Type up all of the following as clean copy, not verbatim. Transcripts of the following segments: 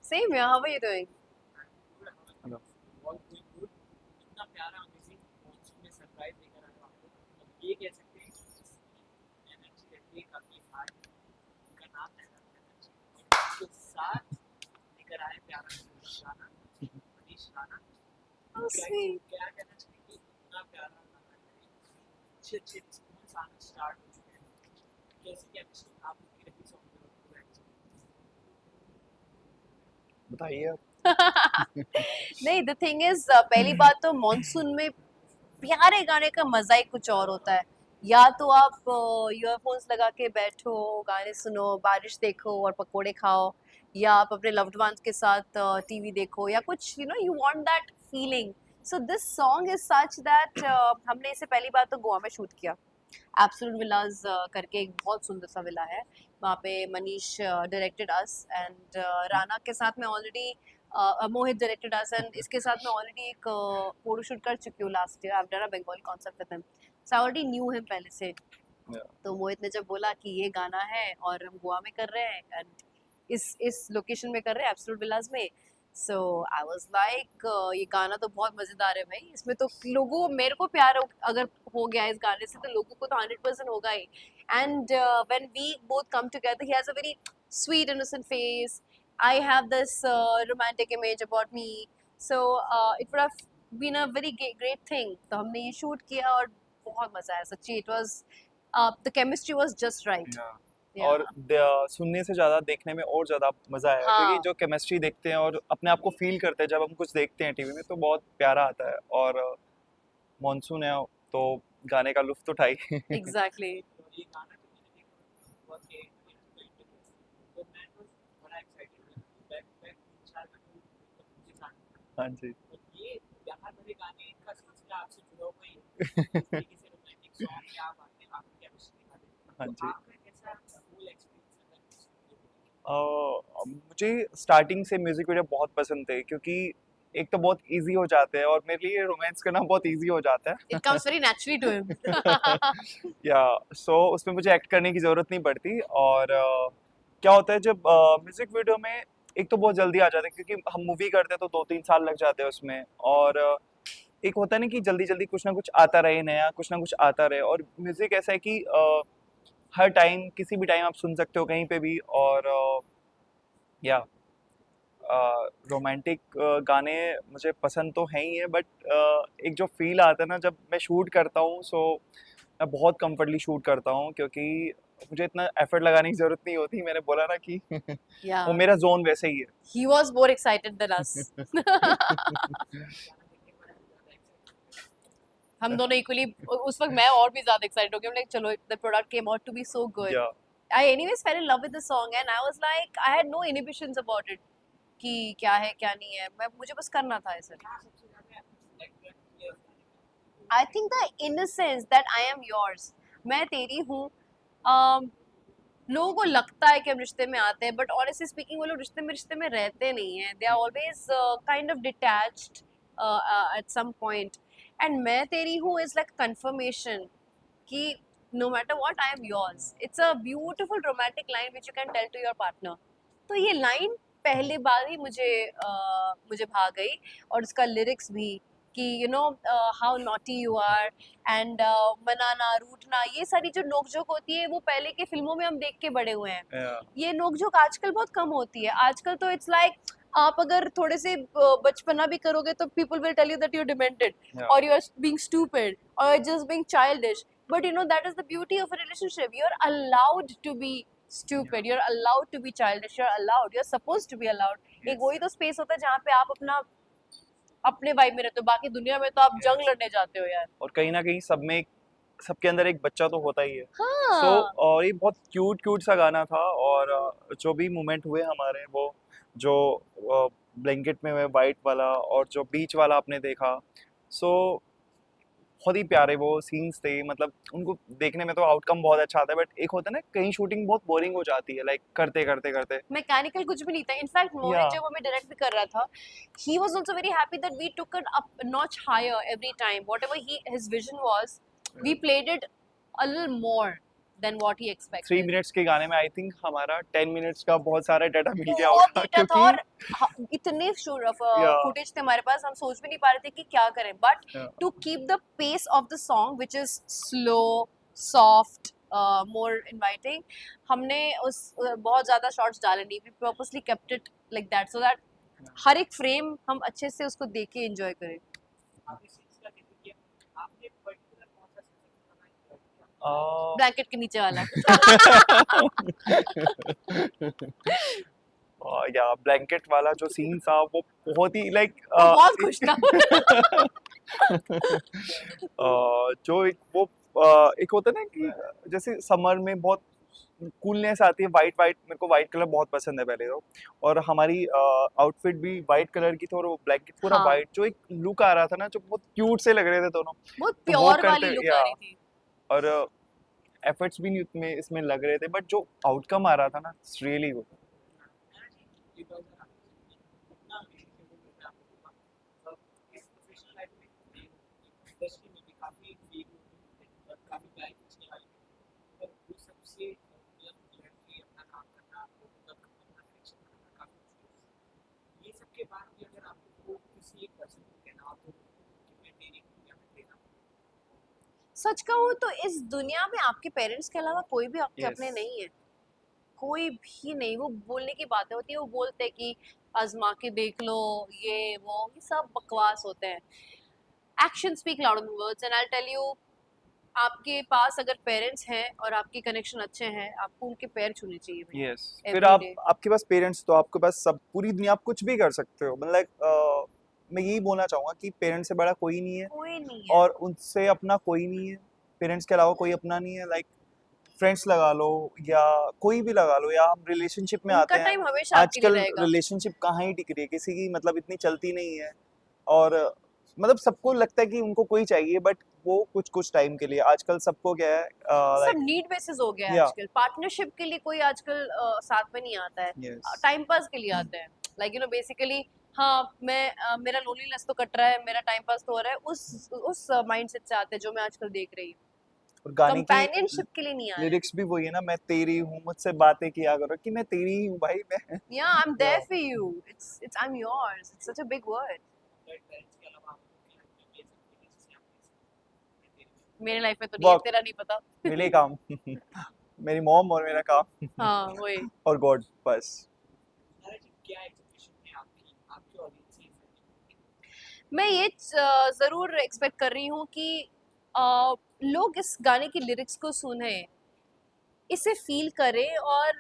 Same here. How are you doing? Hello. Oh, sweet. बताइए आप। नहीं, the thing is, पहली बात तो मॉनसून में प्यारे गाने का मजा ही कुछ और होता है। या तो आप ईयरफोन्स लगा के बैठो, गाने सुनो, बारिश देखो और पकोड़े खाओ, या आप अपने लव्ड वंस के साथ टीवी देखो, या कुछ you want that feeling. So this song is such that हमने इसे पहली बार तो गोवा में शूट किया। एब्सोल्यूट विलाज करके एक बहुत सुंदर सा विला है, वहाँ पे Manish directed us, and Rana के साथ मैं already, Mohit directed us, and इसके साथ मैं ऑलरेडी एक फोटोशूट कर चुकी हूँ last year. I have done a Bengali concept with him, so I already knew him पहले से। तो मोहित ने जब बोला कि ये गाना है और हम गोवा में कर रहे हैं, एंड इस लोकेशन में कर रहे हैं, एब्सोल्यूट विलाज में, सो आई वाज लाइक ये गाना तो बहुत मजेदार है भाई, इसमें तो लोगों, मेरे को प्यार अगर हो गया इस गाने से तो लोगों को तो 100% होगा ही। And when we both come together, he has a very sweet innocent face, I have this romantic image about me, so it would have been a very great thing. तो हमने ये शूट किया और बहुत मजा आया सच्ची। It was the chemistry was just right. और सुनने से ज़्यादा देखने में और ज़्यादा मज़ा आया, क्योंकि हाँ, जो केमिस्ट्री देखते हैं और अपने आप को फील करते हैं जब हम कुछ देखते हैं टीवी में, तो बहुत प्यारा आता है। और मॉनसून है तो गाने का लुत्फ उठाइए। एग्जैक्टली। हाँ जी। हाँ जी। मुझे स्टार्टिंग से म्यूजिक वीडियो बहुत पसंद थे, क्योंकि एक तो बहुत इजी हो जाते हैं और मेरे लिए रोमांस करना बहुत इजी हो जाता इट है। Comes very naturally to him. Yeah so उसमें मुझे एक्ट करने की ज़रूरत नहीं पड़ती। और क्या होता है जब म्यूजिक वीडियो में, एक तो बहुत जल्दी आ जाते हैं, क्योंकि हम मूवी करते हैं तो 2-3 साल लग जाते हैं उसमें। और एक होता है ना कि जल्दी जल्दी कुछ ना कुछ आता रहे नया, कुछ ना कुछ आता रहे। और म्यूजिक ऐसा है कि हर टाइम, किसी भी टाइम आप सुन सकते हो कहीं पे भी। और या रोमांटिक गाने मुझे पसंद तो हैं ही है, बट एक जो फील आता है ना जब मैं शूट करता हूँ, सो मैं बहुत कंफर्टली शूट करता हूँ, क्योंकि मुझे इतना एफर्ट लगाने की ज़रूरत नहीं होती। मैंने बोला ना कि या वो मेरा जोन वैसे ही ही was more excited than us. है। हम दोनों इक्वली, उस वक्त मैं और भी ज्यादा एक्साइटेड हो गई, लाइक चलो the product came out to be so good. Yeah I anyways fell in love with the song and I was like I had no inhibitions about it कि क्या है क्या नहीं है, मैं मुझे बस करना था इसे। I think the innocence that I am yours, मैं तेरी हूँ। लोगों को लगता है कि हम रिश्ते में आते हैं, बट ऑनेस्टली स्पीकिंग वो लोग रिश्ते में रहते नहीं हैं। They are always kind of detached at some point. And मैं तेरी हूँ इज लाइक कंफर्मेशन कि no matter what I am yours. It's a beautiful romantic line which you can tell to your partner. तो ये line पहली बार ही मुझे भा गई, और उसका लिरिक्स भी कि how naughty you are, and मनाना रूठना, ये सारी जो नोकझोंक होती है वो पहले के फिल्मों में हम देख के बड़े हुए हैं। या ये नोकझोंक आजकल बहुत कम होती है। आजकल तो इट्स लाइक आप अगर थोड़े से बचपना भी करोगे तो people will tell you that you are demented, yeah or you're being stupid, or you're just being childish. But that is the beauty of a relationship. You're allowed to be stupid, you're allowed to be childish, you're supposed to be allowed। एक वही तो space होता है जहाँ पे आप अपने vibe में रहते हो, बाकी दुनिया में तो आप जंग लड़ने जाते हो यार। और कहीं ना कहीं सबके अंदर एक बच्चा तो होता ही है। हाँ, और ये बहुत क्यूट क्यूट सा गाना था। और जो भी मोमेंट हुए हमारे, वो जो ब्लैंकेट में हुए वाइट वाला, और जो बीच वाला आपने देखा, सो बहुत ही प्यारे वो सीन्स थे। मतलब उनको देखने में तो आउटकम बहुत अच्छा आता है, बट एक होता है ना कहीं शूटिंग बहुत बोरिंग हो जाती है, लाइक करते करते करते। मैकेनिकल कुछ भी नहीं था। इनफैक्ट या मोहित जब हमें डायरेक्ट भी कर रहा था, he was also very happy that we took it up notch higher every time, whatever he his vision was, we played it a little more, than what he 3 expected. Minutes के गाने में I think हमारा 10 minutes का बहुत सारा data मिल गया बहुत होगा डेटा था क्योंकि और इतने या फुटेज थे हमारे पास, हम सोच भी नहीं पा रहे थे कि क्या करें, but yeah to keep the pace of the song which is slow, soft, more inviting, हमने उस बहुत ज्यादा शॉट्स डाले नहीं, we purposely kept it like that so that हर एक फ्रेम हम अच्छे से उसको देख के एंजॉय करें। ब्लैंकेट के नीचे वाला या ब्लैंकेट वाला जो सीन था वो बहुत ही लाइक वो बहुत खुश था जो एक वो एक होता है ना कि जैसे समर में बहुत कूलनेस आती है, वाइट वाइट, मेरे को वाइट कलर बहुत पसंद है पहले तो, और हमारी आउटफिट भी वाइट कलर की थी और वो ब्लैंकेट पूरा हाँ, वाइट, जो एक लुक आ रहा था ना, जो बहुत क्यूट से लग रहे थे दोनों, बहुत तो वो प्योर करते वाली लुक आ या रही थी। और एफर्ट्स भी नहीं उतने इसमें लग रहे थे, बट जो आउटकम आ रहा था ना, इट्स रियली गुड। सच कहूँ तो इस दुनिया में आपके पेरेंट्स के अलावा कोई भी आपके अपने यस नहीं है, कोई भी नहीं। वो बोलने की बातें होती है, वो बोलते हैं कि आजमा के देख लो, ये सब बकवास होते हैं। Action speak louder than words and I tell you, आपके पास अगर पेरेंट्स हैं और आपके कनेक्शन अच्छे हैं, आपको उनके पैर छूने चाहिए भैया, यस फिर एवरी आप डे। आपके पास पेरेंट्स तो आपके पास सब पूरी दुनिया, आप कुछ भी कर सकते हो, मतलब मैं यही बोलना चाहूंगा कि पेरेंट्स से बड़ा कोई नहीं है कोई नहीं है। और उनसे अपना कोई नहीं है, पेरेंट्स के अलावा कोई अपना नहीं है। लाइक फ्रेंड्स लगा लो या कोई भी लगा लो, या हम रिलेशनशिप में उनका आते हैं, टाइम हमेशा आपके लिए आजकल रहेगा। रिलेशनशिप कहाँ ही टिक रही है, किसी की मतलब इतनी चलती नहीं है, और मतलब सबको लगता है कि उनको कोई चाहिए, बट वो कुछ कुछ टाइम के लिए, आजकल सबको क्या है सब लाइक नीड बेसिस हो गया है या आजकल, पार्टनरशिप के लिए कोई आजकल साथ में नहीं आता है, यस टाइम पास के लिए आते हैं, लाइक यू नो बेसिकली। हाँ, मेरा लोनलीनेस तो कट रहा है, मेरा टाइम पास तो हो रहा है, उस माइंडसेट से आते हैं जो मैं आजकल देख रही हूँ। और गाने की कंपेनियनशिप के लिए नहीं आ रहे हैं। लिरिक्स भी वही है ना, मैं तेरी हूँ, मुझसे बातें किया करो, कि मैं तेरी ही हूँ भाई मैं। Yeah, I'm या there for you. It's I'm yours. It's such a big word. मेरे लाइफ में तो नहीं है, वर्क, तेरा नहीं पता। मिले काम मेरी मॉम और मेरा काम हाँ, वही। और गॉड, बस। मैं ये जरूर एक्सपेक्ट कर रही हूँ कि लोग इस गाने की लिरिक्स को सुने, इसे फील करें और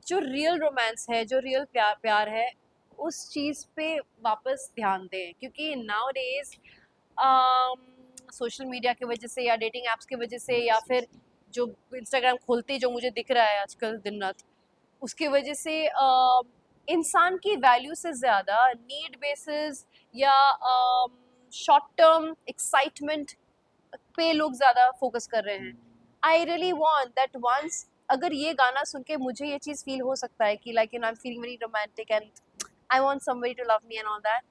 जो रियल रोमांस है, जो रियल प्यार है, उस चीज़ पे वापस ध्यान दें, क्योंकि नाउ डेज सोशल मीडिया की वजह से या डेटिंग एप्स की वजह से या फिर जो इंस्टाग्राम खोलते जो मुझे दिख रहा है आजकल दिन रात, उसकी वजह से इंसान की वैल्यू से ज़्यादा नीड बेसिस या शॉर्ट टर्म एक्साइटमेंट पे लोग ज़्यादा फोकस कर रहे हैं। I really want that once अगर ये गाना सुन के मुझे ये चीज़ फील हो सकता है कि like you know I am feeling very romantic and I want somebody to love me and all that,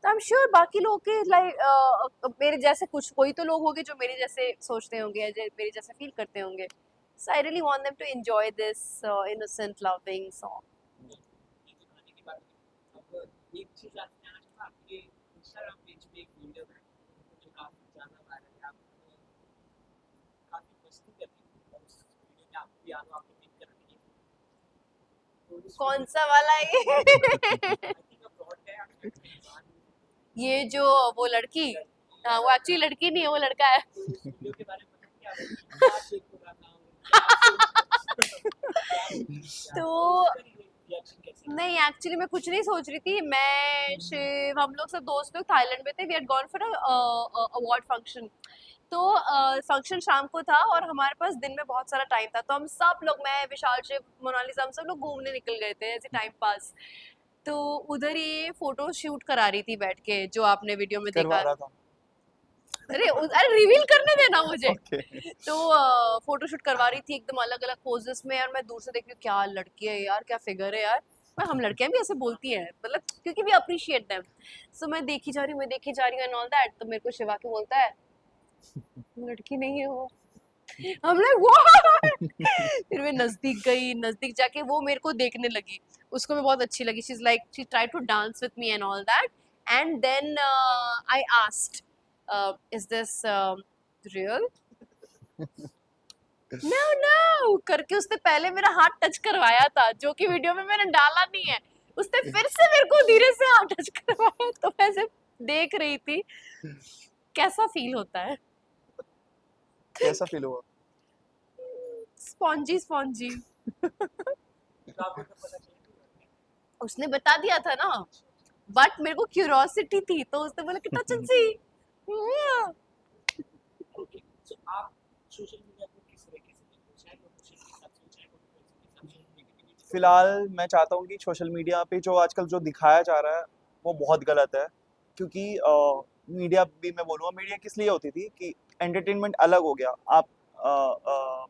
तो आई एम श्योर बाकी लोग के लाइक मेरे जैसे कुछ कोई तो लोग होंगे जो मेरे जैसे सोचते होंगे, मेरे जैसे फील करते होंगे। So I really want them to enjoy this innocent loving song. कौन सा वाला ये ये जो वो लड़की, हाँ वो एक्चुअली लड़की नहीं है, वो लड़का है। तो नहीं, एक्चुअली मैं कुछ नहीं सोच रही थी, मैं शिव हम लोग सब दोस्त लोग थाईलैंड में थे, we had gone for award function. तो फंक्शन शाम को था और हमारे पास दिन में बहुत सारा टाइम था, तो हम सब लोग, मैं, विशाल, शिव, मोनालिसा, हम सब लोग घूमने निकल गए थे ऐसे टाइम पास। तो उधर ये फोटो शूट करा रही थी बैठ के, जो आपने वीडियो में करवा देखा। रहा था। अरे रिवील करने देना मुझे। ओके तो फोटो शूट करवा रही थी एकदम अलग अलग पोजेस में, और मैं दूर से देख रही हूँ क्या लड़की है यार, क्या फिगर है यार। मैं हम लड़कियां भी ऐसे बोलती हैं, मतलब क्योंकि वी अप्रिशिएट देम। सो मैं देखी जा रही हूँ एंड ऑल दैट, तो मेरे को शिवा के बोलता है लड़की नहीं है वो, हम लोग वो फिर मैं नजदीक गई, नजदीक जाके वो मेरे को देखने लगी, उसको मैं बहुत अच्छी लगी, she is like she try to dance with me and all that, and then I asked is this real, no no करके उसने पहले मेरा हाथ टच करवाया था, जो कि वीडियो में मैंने डाला नहीं है, उसने फिर से मेरे को धीरे से हाथ टच करवाया, तो मैं ऐसे देख रही थी कैसा फील होता है, कैसा फील हुआ? Spongy spongy. उसने बता दिया था ना, बट मेरे को क्यूरियोसिटी थी, तो उसने बोला कि टच एंड सी। ओके, सो आप सोशल मीडिया को किस तरीके से देखते हो? चाहे प्रमोशन के हिसाब से, चाहे पॉलिटिक्स के हिसाब से, नेगेटिविटी। फिलहाल मैं चाहता हूँ कि सोशल मीडिया पे जो आजकल जो दिखाया जा रहा है वो बहुत गलत है, क्योंकि मीडिया भी मैं बोलूँगा, मीडिया किस लिए होती थी कि एंटरटेनमेंट अलग हो गया। आप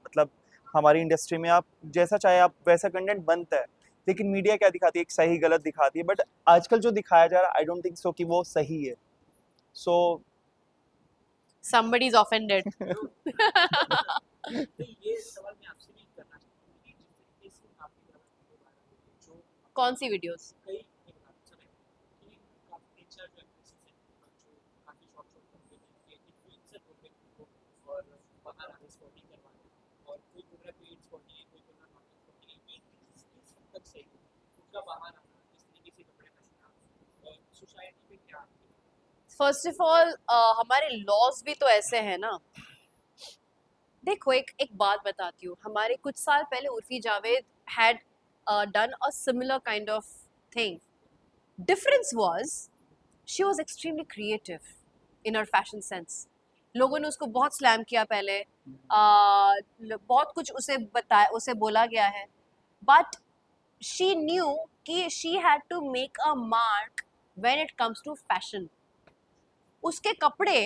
मतलब हमारी इंडस्ट्री में आप जैसा चाहे आप वैसा कंटेंट बनता है, लेकिन मीडिया क्या दिखाती है, एक सही गलत दिखाती है, बट आजकल जो दिखाया जा रहा है आई डोंट थिंक सो कि वो सही है। सो Somebody is offended. तो ये सवाल मैं आपसे भी करना चाहता हूँ कि जिस तरीके से आपकी ज़्यादा वीडियो वायरल हो रही है, जो कौन सी वीडियोस? कई मैं बता दूँ समय कि काफ़ी 3-4 जो एक्ट्रेसेस हैं जो काफ़ी शॉर्ट शॉर्ट करते हैं, ये इन्फ्लुएंसर बोल रहे हैं उनको, और बाहर आके स्पॉटिंग करवा रहे हैं, और कोई बोल रहा है पेड स्पॉटिंग है, कोई बोल रहा है नॉर्मल स्पॉटिंग है, ये किस हद तक सही है? उनका बाहर आना, किस तरीके से कपड़े पहनना, सोसाइटी में क्या है? फर्स्ट ऑफ ऑल हमारे लॉज भी तो ऐसे हैं ना। देखो एक एक बात बताती हूँ, हमारे कुछ साल पहले Urfi Javed had done a similar kind of thing. Difference was she was extremely creative in her fashion sense. लोगों ने उसको बहुत स्लैम किया पहले, बहुत कुछ उसे बताया, उसे बोला गया है, बट she knew कि she had to make a mark when it comes to fashion. उसके कपड़े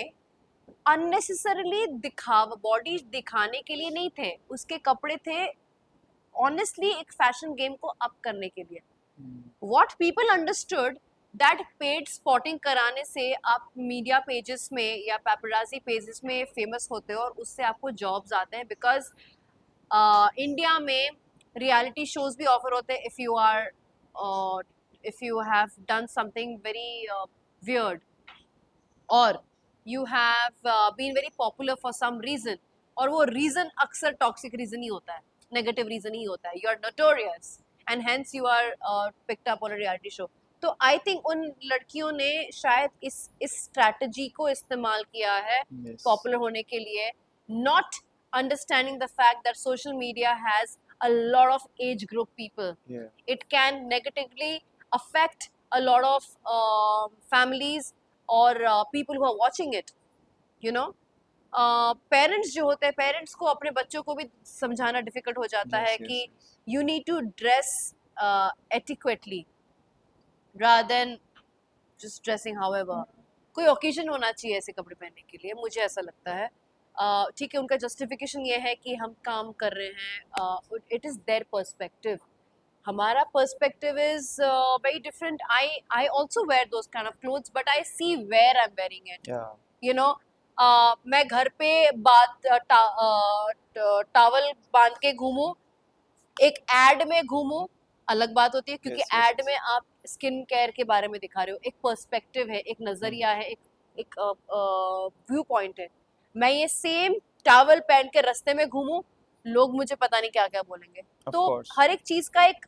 unnecessarily दिखाव बॉडी दिखाने के लिए नहीं थे, उसके कपड़े थे ऑनेस्टली एक फैशन गेम को अप करने के लिए। What people understood that paid spotting कराने से आप मीडिया पेजेस में या पैपराजी पेजेस में फेमस होते हो और उससे आपको जॉब्स आते हैं, बिकॉज इंडिया में रियलिटी शोज भी ऑफर होते हैं if you have done something very weird, और you have been very popular for some reason, और वो रीजन अक्सर टॉक्सिक रीजन ही होता है, नेगेटिव रीजन ही होता है, you are notorious and hence you are picked up on a reality show. तो आई थिंक उन लड़कियों ने शायद इस स्ट्रैटेजी को इस्तेमाल किया है Yes. पॉपुलर होने के लिए, not understanding the fact that social media has a lot of age group people. Yeah. It can negatively affect a lot of families or people who are watching it, you know. Parents जो होते हैं, parents को अपने बच्चों को भी समझाना difficult हो जाता Yes, है yes, कि yes. You need to dress etiquettely rather than just dressing however. कोई ओकेजन होना चाहिए ऐसे कपड़े पहनने के लिए, मुझे ऐसा लगता है। ठीक है, उनका जस्टिफिकेशन ये है कि हम काम कर रहे हैं, इट इज़ देयर पर्सपेक्टिव। हमारा perspective is very different. I also wear those kind of clothes, but I see where I am wearing it, Yeah. You know. मैं घर पे टावल बांध के घूमूं, एक एड में घूमूं, अलग बात होती है, क्योंकि Yes, yes, एड yes. में आप स्किन केयर के बारे में दिखा रहे हो, एक पर्सपेक्टिव है, एक नजरिया है, एक व्यू पॉइंट है। मैं ये सेम टावल पहन के रास्ते में घूमूं, लोग मुझे पता नहीं क्या क्या बोलेंगे। Of तो course. हर एक चीज का एक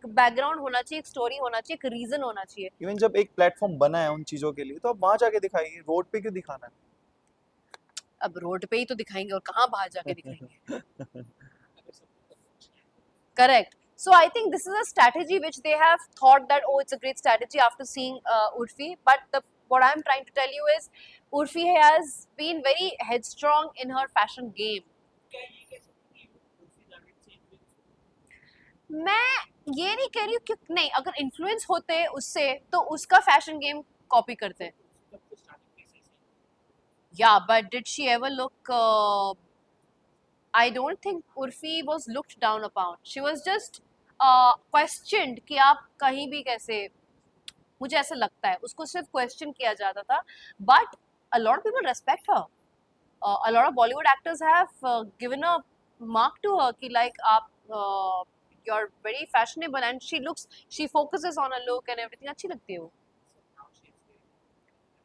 बैकग्राउंड होना चाहिए, एक स्टोरी होना चाहिए, एक रीजन होना चाहिए। इवन जब एक प्लेटफॉर्म बना है उन चीजों के लिए, तो आप वहां जाके दिखाइए, रोड पे क्यों दिखाना अब रोड पे ही तो दिखाएंगे, और कहाँ बाहर जाके दिखाएंगे? है? अगर सबको करना चाहिए। Correct. So I think this is a strategy which they have thought that, oh, it's a great strategy after seeing Urfi. But what I'm trying to tell you is, Urfi has been very headstrong in her fashion game. क्या ये कह सकते हैं कि उर्फी जावेद से influence हुए? मैं ये नहीं कह रही हूँ कि नहीं, अगर इन्फ्लुएंस होते उससे तो उसका फैशन गेम कॉपी करते। तब तो स्टार्टिंग में से Yeah, but did she ever look? I don't think Urfi was looked down upon. She was just questioned कि आप कहीं भी कैसे, मुझे ऐसा लगता है उसको सिर्फ क्वेश्चन किया जाता था, but a lot of people respect her. a lot of Bollywood actors have given a mark to her कि like आप you're very fashionable and she focuses on her look and everything. अच्छी लगती है वो. So now she is very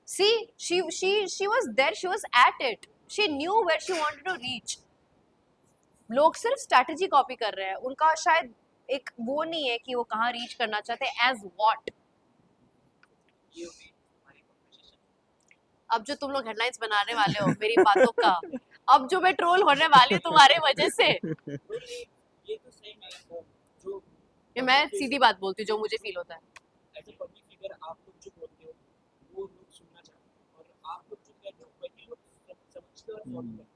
See, she was there, she was at it. She knew where she wanted to reach. लोग सिर्फ strategy copy कर रहे हैं, उनका शायद एक वो नहीं है कि वो कहाँ रीच करना चाहते हैं, एज व्हाट. ये हुई हमारी conversation. अब जो तुम लोग हेडलाइंस बनाने वाले हो मेरी बातों का, अब जो मैं ट्रोल होने वाली हूँ तुम्हारे वजह से, तो ये तो सही में जो ये मैं सीधी बात बोलती हूँ जो मुझे फील होता है. एज अ पब्लिक फिगर आप लोग जो बोलते हो वो लोग सुनना चाहते हैं और आप लोग जो कर रहे हो वही लोग समझते और फॉलो करते हैं.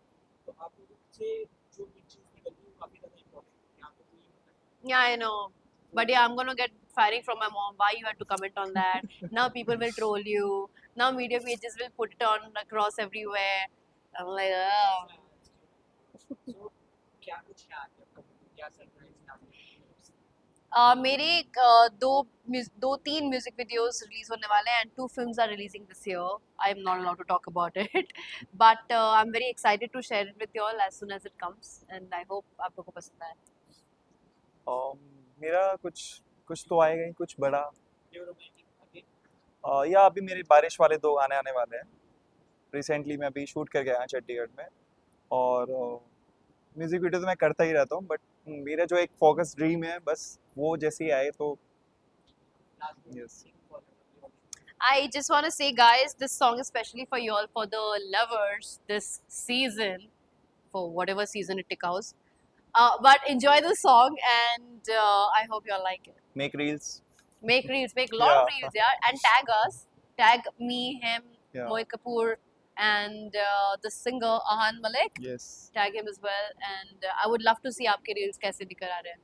तो आप लोगों से जो भी चीज़ निकलती है वो काफ़ी ज़्यादा इम्पोर्टेंट है. यहाँ पे तो ये होता है. Yeah, I know. But yeah, I'm gonna get firing from my mom. Why you had to comment on that? Now people will troll you. Now media pages will put it on across everywhere. I'm like, oh. So क्या कुछ है आगे upcoming, क्या surprise है आपके? मेरे दो तीन म्यूजिक वीडियोस रिलीज होने वाले हैं and 2 films are releasing this year. I am not allowed to talk about it but I am very excited to share it with you all as soon as it comes and I hope आप लोगों को पसंद आए. मेरा कुछ तो आएगा ही, कुछ बड़ा. ये रोमांटिक अगेन. या अभी मेरे बारिश वाले 2 गाने आने वाले हैं. रिसेंटली मैं अभी शूट करके आया चंडीगढ़ में, और म्यूजिक वीडियो तो मैं करता ही रहता हूँ, बट मेरा जो एक फोकस ड्रीम है बस वो जैसे ही आए तो. Last Yes. I just want to say, guys, this song is especially for you all, for the lovers this season, for whatever season it tickles. But enjoy the song, and I hope you all like it. Make reels. Make reels, make a lot of Yeah. reels, yeah, and tag us, tag me, him, Yeah. Mohit Kapoor, and the singer Ahan Malik. Yes. Tag him as well, and I would love to see आपके reels कैसे निकल आ रहे हैं.